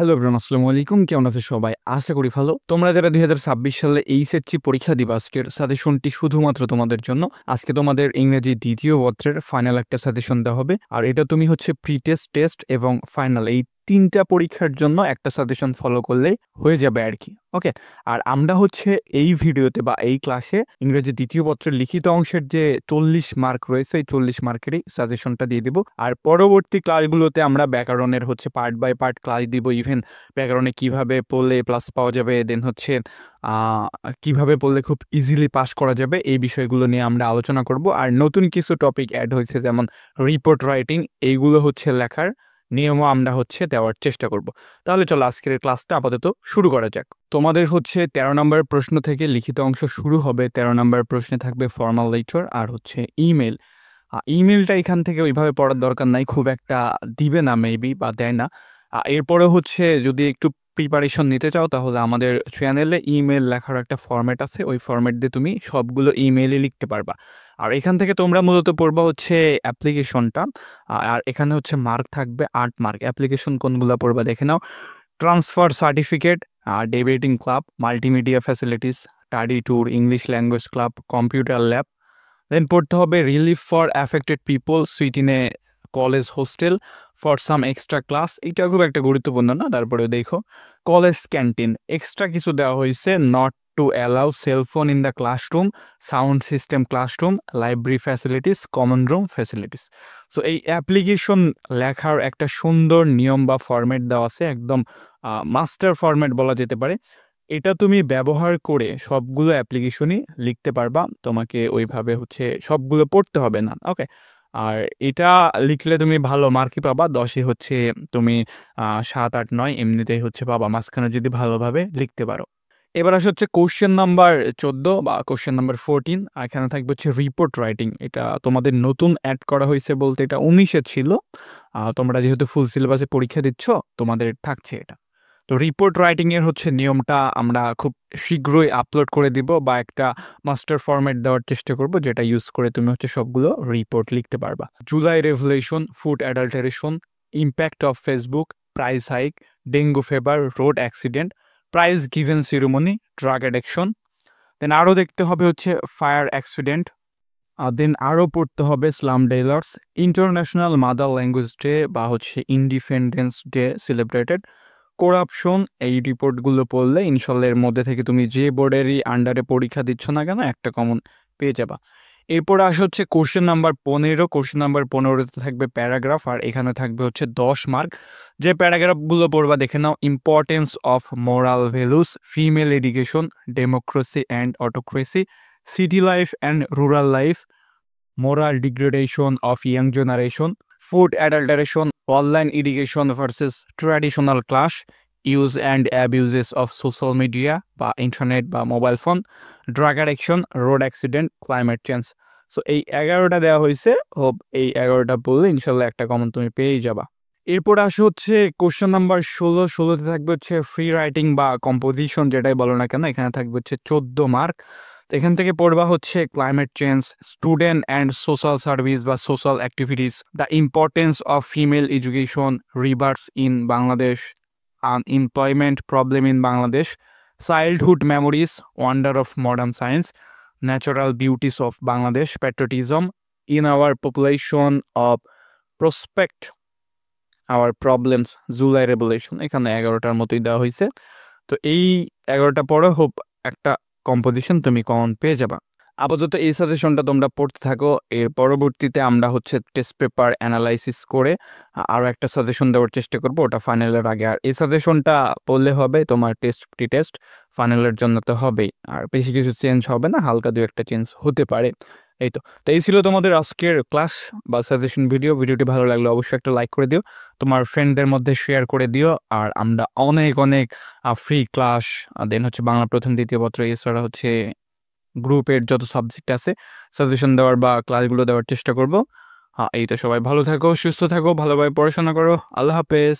Hello everyone, আসসালামু আলাইকুম। কেমন আছো সবাই? আশা করি ভালো। তোমরা যারা ২০২৬ সালে এইচএসসি পরীক্ষা দিবা, আজকের সাজেশনটি শুধুমাত্র তোমাদের জন্য। আজকে তোমাদের ইংরেজি ২য় পত্রের ফাইনাল একটা সাজেশন দেওয়া হবে। আর এটা তুমি হচ্ছে প্রি টেস্ট, টেস্ট এবং ফাইনাল এই ৩টা পরীক্ষার জন্য একটা সাজেশন ফলো করলেই হয়ে যাবে আরকি। ওকে? আর আমরা হচ্ছে এই ভিডিওতে বা এই ক্লাসে ইংরেজি ২য় পত্রের লিখিত অংশের যে ৪০ মার্ক রয়েছে, এই ৪০ মার্কেরই সাজেশনটা দিয়ে দিব। আর পরবর্তী ক্লাসগুলোতে আমরা ব্যাকরণের হচ্ছে পার্ট বাই পার্ট ক্লাস দিব। ইভেন ব্যাকরণে কিভাবে পড়লে প্লাস পাওয়া যাবে, দেন হচ্ছে কিভাবে পড়লে খুব ইজিলি পাস করা যাবে, এই বিষয়গুলো নিয়ে আমরা আলোচনা করব। আর নতুন কিছু টপিক অ্যাড হয়েছে, যেমন রিপোর্ট রাইটিং, এইগুলো হচ্ছে লেখার নিয়মও আমরা হচ্ছে দেওয়ার চেষ্টা করব। তাহলে চলো আজকের ক্লাসটা আপাতত শুরু করা যাক। তোমাদের হচ্ছে ১৩ নম্বর প্রশ্ন থেকে লিখিত অংশ শুরু হবে। ১৩ নম্বর প্রশ্নে থাকবে ফর্মাল লেটার আর হচ্ছে ইমেল। ইমেলটা এখান থেকে ওইভাবে পড়ার দরকার নাই, খুব একটা দিবে না মেবি, বা দেয় না। এরপরে হচ্ছে যদি একটু প্রিপারেশন নিতে চাও, তাহলে আমাদের চ্যানেলে ইমেল লেখার একটা ফরম্যাট আছে, ওই ফরম্যাট দিয়ে তুমি সবগুলো ইমেইলে লিখতে পারবা। আর এখান থেকে তোমরা মূলত পড়বা হচ্ছে অ্যাপ্লিকেশনটা। আর এখানে হচ্ছে মার্ক থাকবে ৮ মার্ক। অ্যাপ্লিকেশন কোনগুলো পড়বা দেখে নাও। Transfer certificate, debating club, multimedia facilities, study tour, English language club, computer lab. Then পড়তে হবে relief for affected people, suite in a college hostel for some extra class. এইটা খুব একটা গুরুত্বপূর্ণ না, তারপরে দেখো কলেজ ক্যান্টিন এক্সট্রা কিছু দেওয়া হয়েছে। Not to allow cellphone in the classroom, sound system classroom, library facilities, common room facilities. So এই অ্যাপ্লিকেশন লেখার একটা সুন্দর নিয়ম বা ফরম্যাট দেওয়া আছে, একদম মাস্টার ফরম্যাট বলা যেতে পারে। এটা তুমি ব্যবহার করে সবগুলো অ্যাপ্লিকেশনই লিখতে পারবা। তোমাকে ওইভাবে হচ্ছে সবগুলো পড়তে হবে না। ওকে? আর এটা লিখলে তুমি ভালো মার্কই পাবা। ১০-এ হচ্ছে তুমি ৭, ৮, ৯ এমনিতেই হচ্ছে পাবা, মাঝখানে যদি ভালোভাবে লিখতে পারো। এবার আসে হচ্ছে কোয়েশ্চেন নাম্বার ১৪ বা কোয়েশ্চেন নাম্বার ১৪। এখানে থাকবে হচ্ছে রিপোর্ট রাইটিং। এটা তোমাদের নতুন অ্যাড করা হয়েছে, বলতে এটা ১৯-এ ছিল। তোমরা যেহেতু ফুল সিলেবাসে পরীক্ষা দিচ্ছ, তোমাদের থাকছে এটা। তো রিপোর্ট রাইটিং এর হচ্ছে নিয়মটা আমরা খুব শীঘ্রই আপলোড করে দিব, বা একটা মাস্টার ফরম্যাট দেওয়ার চেষ্টা করব, যেটা ইউজ করে তুমি হচ্ছে সবগুলো রিপোর্ট লিখতে পারবা। July revolution, food adulteration, impact of Facebook, price hike, dengue fever, road accident, prize given ceremony, drug addiction. Then আরও দেখতে হবে হচ্ছে ফায়ার অ্যাক্সিডেন্ট। দেন আরও পড়তে হবে slum dwellers, international mother language day বা হচ্ছে ইন্ডিপেন্ডেন্স ডে সেলিব্রেটেড, করাপশন। এই রিপোর্টগুলো পড়লে ইনশাল্লাহ এর মধ্যে থেকে তুমি যে বোর্ডেরই আন্ডারে পরীক্ষা দিচ্ছ না কেন, একটা কমন পেয়ে যাবা। এরপরে আসা হচ্ছে কোশ্চেন নাম্বার ১৫। কোশ্চেন নাম্বার ১৫তে থাকবে প্যারাগ্রাফ, আর এখানে থাকবে হচ্ছে ১০ মার্ক। যে প্যারাগ্রাফগুলো পড়বা দেখে নাও। Importance of moral values, female education, democracy and autocracy, city life and rural life, moral degradation of young generation, food adulteration, online education versus traditional class, use and abuses of social media বা internet বা mobile phone, drug addiction, road accident, climate change. So এই ১১টা দেওয়া হয়েছে। Hope এই ১১টা বললে ইনশাল্লাহ একটা কমন তুমি পেয়েই যাবা। এরপর আসে হচ্ছে কোশ্চেন নাম্বার ১৬। ১৬তে থাকবে হচ্ছে ফ্রি রাইটিং বা কম্পোজিশন, যেটাই বলো না কেন। এখানে থাকবে হচ্ছে ১৪ মার্ক। তো এখান থেকে পড়বা হচ্ছে climate change, student and social service বা social activities, the importance of female education, rivers in Bangladesh, unemployment problem in Bangladesh, childhood memories, wonder of modern science, natural beauties of Bangladesh, patriotism, in our population of prospect our problems, July revolution. এখানে ১১টার মতোই দেওয়া হয়েছে। তো এই ১১টা পরে hope একটা কম্পোজিশন তুমি কমন পেয়ে যাবা। আপাতত এই সাজেশনটা তোমরা পড়তে থাকো। এর পরবর্তীতে আমরা হচ্ছে টেস্ট পেপার অ্যানালাইসিস করে আরও একটা সাজেশন দেওয়ার চেষ্টা করব, ওটা ফাইনালের আগে। আর এই সাজেশনটা পড়লে হবে তোমার টেস্ট প্রি টেস্ট ফাইনালের জন্য তো হবেই, আর বেশি কিছু চেঞ্জ হবে না, হালকা দু একটা চেঞ্জ হতে পারে। এই তো এই ছিল তোমাদের আজকের ক্লাস বা সাজেশন ভিডিও। ভিডিওটি ভালো লাগলে অবশ্যই একটা লাইক করে দিও, তোমার ফ্রেন্ডদের মধ্যে শেয়ার করে দিও। আর আমরা অনেক অনেক ফ্রি ক্লাস, দেন হচ্ছে বাংলা প্রথম দ্বিতীয় পত্র, এছাড়া হচ্ছে গ্রুপের যত সাবজেক্ট আছে সাজেশন দেওয়ার বা ক্লাসগুলো দেওয়ার চেষ্টা করব। এই তো সবাই ভালো থাকো, সুস্থ থাকো, ভালোভাবে পড়াশোনা করো। আল্লাহ হাফেজ।